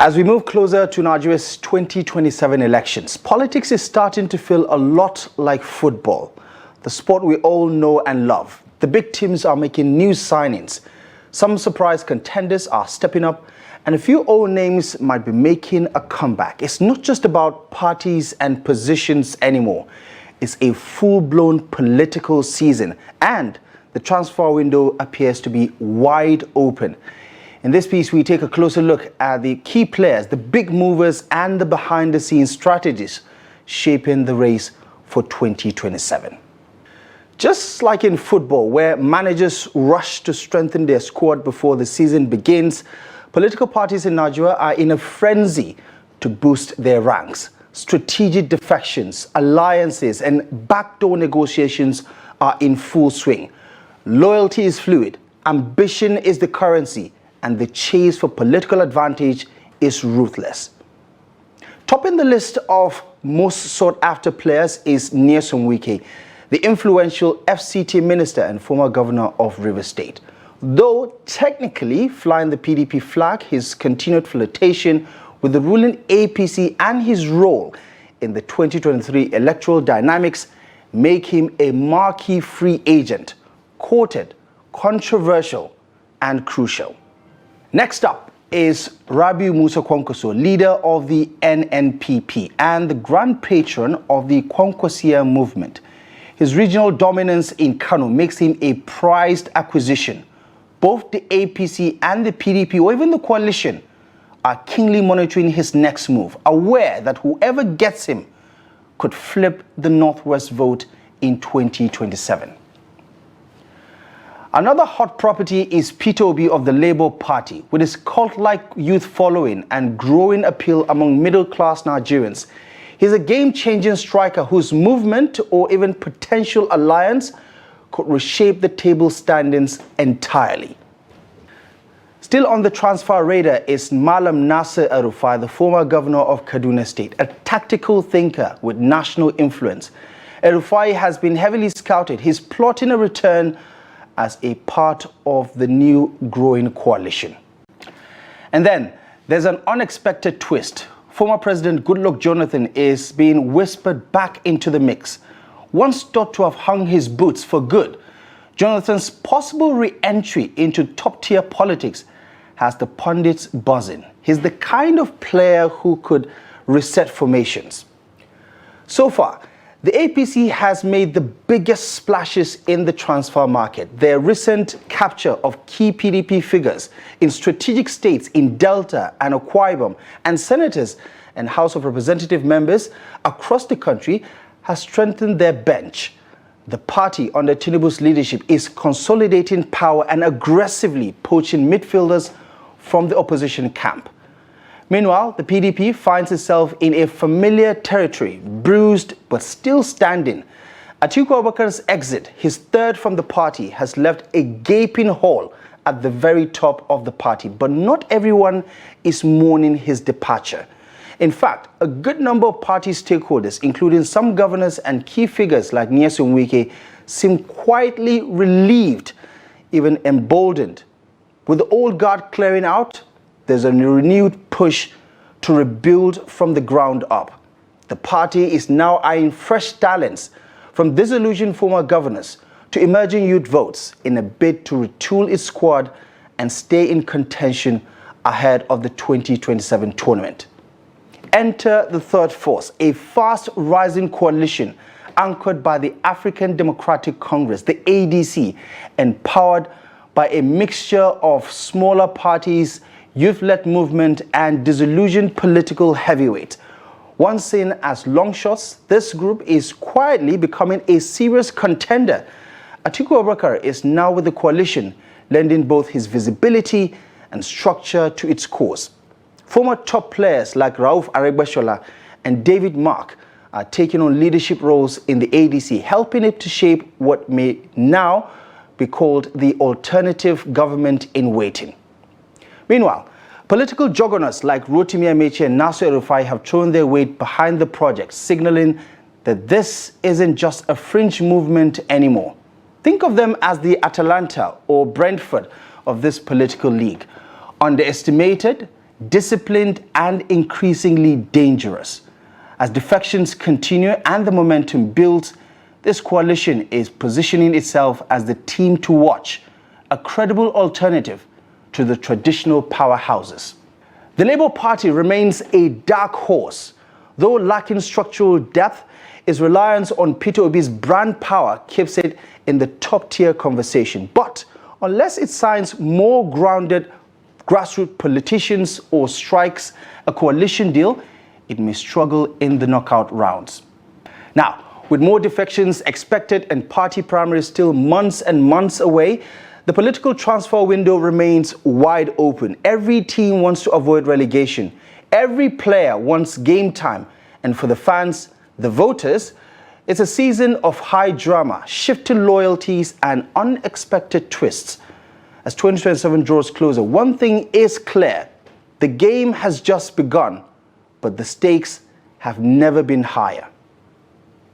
As we move closer to Nigeria's 2027 elections, politics is starting to feel a lot like football, the sport we all know and love. The big teams are making new signings. Some surprise contenders are stepping up, and a few old names might be making a comeback. It's not just about parties and positions anymore. It's a full-blown political season, and the transfer window appears to be wide open. In this piece, we take a closer look at the key players, the big movers, and the behind-the-scenes strategies shaping the race for 2027. Just like in football, where managers rush to strengthen their squad before the season begins, political parties in Nigeria are in a frenzy to boost their ranks. Strategic defections, alliances, and backdoor negotiations are in full swing. Loyalty is fluid, ambition is the currency, and the chase for political advantage is ruthless. Topping the list of most sought-after players is Nyesom Wike, the influential FCT minister and former governor of Rivers State. Though technically flying the PDP flag, his continued flirtation with the ruling APC and his role in the 2023 electoral dynamics make him a marquee free agent, courted, controversial, and crucial. Next up is Rabiu Musa Kwankwaso, leader of the NNPP and the grand patron of the Kwankwasia movement. His regional dominance in Kano makes him a prized acquisition. Both the APC and the PDP, or even the coalition, are keenly monitoring his next move, aware that whoever gets him could flip the Northwest vote in 2027. Another hot property is Peter Obi of the Labour Party. With his cult-like youth following and growing appeal among middle-class Nigerians, he's a game-changing striker whose movement or even potential alliance could reshape the table standings entirely. Still on the transfer radar is Malam Nasir El-Rufai, the former governor of Kaduna State, a tactical thinker with national influence. El-Rufai has been heavily scouted. He's plotting a return as a part of the new growing coalition. And then there's an unexpected twist. Former President Goodluck Jonathan is being whispered back into the mix. Once thought to have hung his boots for good, Jonathan's possible re-entry into top-tier politics has the pundits buzzing. He's the kind of player who could reset formations. So far, the APC has made the biggest splashes in the transfer market. Their recent capture of key PDP figures in strategic states in Delta and Akwa Ibom and senators and House of Representative members across the country has strengthened their bench. The party under Tinubu's leadership is consolidating power and aggressively poaching midfielders from the opposition camp. Meanwhile, the PDP finds itself in a familiar territory, bruised but still standing. Atiku Abubakar's exit, his third from the party, has left a gaping hole at the very top of the party, but not everyone is mourning his departure. In fact, a good number of party stakeholders, including some governors and key figures like Nyesom Wike, seem quietly relieved, even emboldened. With the old guard clearing out, there's a renewed push to rebuild from the ground up. The party is now eyeing fresh talents, from disillusioned former governors to emerging youth votes, in a bid to retool its squad and stay in contention ahead of the 2027 tournament. Enter the third force, a fast-rising coalition anchored by the African Democratic Congress, the ADC, and powered by a mixture of smaller parties, youth-led movement, and disillusioned political heavyweights. Once seen as long shots, this group is quietly becoming a serious contender. Atiku Abubakar is now with the coalition, lending both his visibility and structure to its cause. Former top players like Rauf Aregbesola and David Mark are taking on leadership roles in the ADC, helping it to shape what may now be called the alternative government in waiting. Meanwhile, political juggernauts like Rotimi Amechi and Nasir El-Rufai have thrown their weight behind the project, signaling that this isn't just a fringe movement anymore. Think of them as the Atalanta or Brentford of this political league. Underestimated, disciplined and increasingly dangerous. As defections continue and the momentum builds, this coalition is positioning itself as the team to watch, a credible alternative to the traditional powerhouses. The Labour Party remains a dark horse. Though lacking structural depth, its reliance on Peter Obi's brand power keeps it in the top-tier conversation. But unless it signs more grounded grassroots politicians or strikes a coalition deal, it may struggle in the knockout rounds. Now, with more defections expected and party primaries still months and months away, the political transfer window remains wide open. Every team wants to avoid relegation. Every player wants game time. And for the fans, the voters, it's a season of high drama, shifting loyalties and unexpected twists. As 2027 draws closer, one thing is clear. The game has just begun, but the stakes have never been higher.